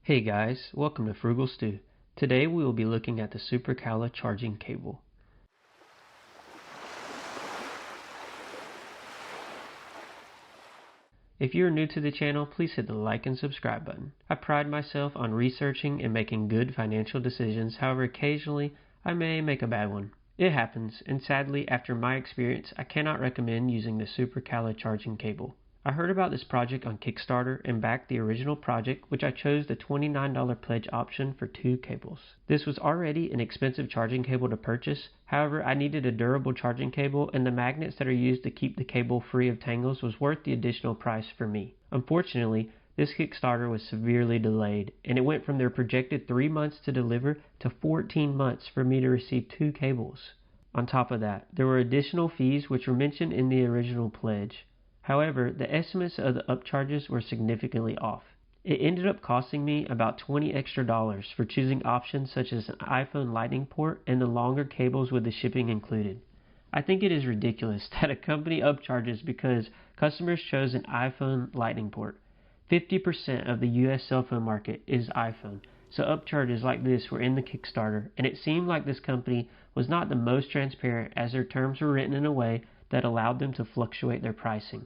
Hey guys, welcome to Frugal Stew. Today we will be looking at the Supercalla Charging Cable. If you are new to the channel, please hit the like and subscribe button. I pride myself on researching and making good financial decisions, however occasionally I may make a bad one. It happens, and sadly after my experience I cannot recommend using the Supercalla Charging Cable. I heard about this project on Kickstarter and backed the original project, which I chose the $29 pledge option for 2 cables. This was already an expensive charging cable to purchase, however I needed a durable charging cable and the magnets that are used to keep the cable free of tangles was worth the additional price for me. Unfortunately, this Kickstarter was severely delayed, and it went from their projected 3 months to deliver to 14 months for me to receive 2 cables. On top of that, there were additional fees which were mentioned in the original pledge. However, the estimates of the upcharges were significantly off. It ended up costing me about $20 extra for choosing options such as an iPhone lightning port and the longer cables with the shipping included. I think it is ridiculous that a company upcharges because customers chose an iPhone lightning port. 50% of the US cell phone market is iPhone, so upcharges like this were in the Kickstarter, and it seemed like this company was not the most transparent as their terms were written in a way that allowed them to fluctuate their pricing.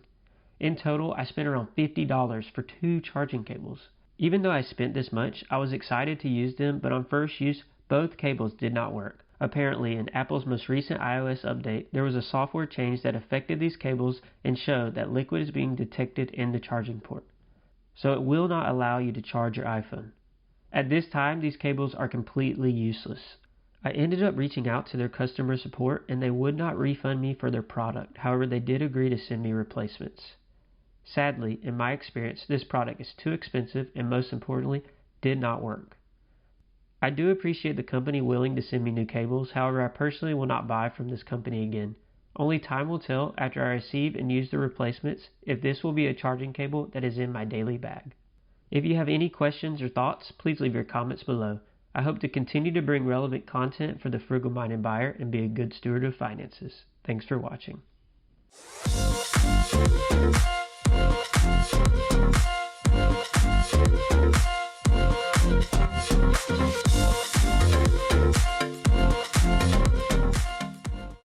In total, I spent around $50 for 2 charging cables. Even though I spent this much, I was excited to use them, but on first use, both cables did not work. Apparently, in Apple's most recent iOS update, there was a software change that affected these cables and showed that liquid is being detected in the charging port. So it will not allow you to charge your iPhone. At this time, these cables are completely useless. I ended up reaching out to their customer support and they would not refund me for their product. However, they did agree to send me replacements. Sadly, in my experience, this product is too expensive and most importantly, did not work. I do appreciate the company willing to send me new cables, however I personally will not buy from this company again. Only time will tell after I receive and use the replacements if this will be a charging cable that is in my daily bag. If you have any questions or thoughts, please leave your comments below. I hope to continue to bring relevant content for the frugal-minded buyer and be a good steward of finances. Thanks for watching.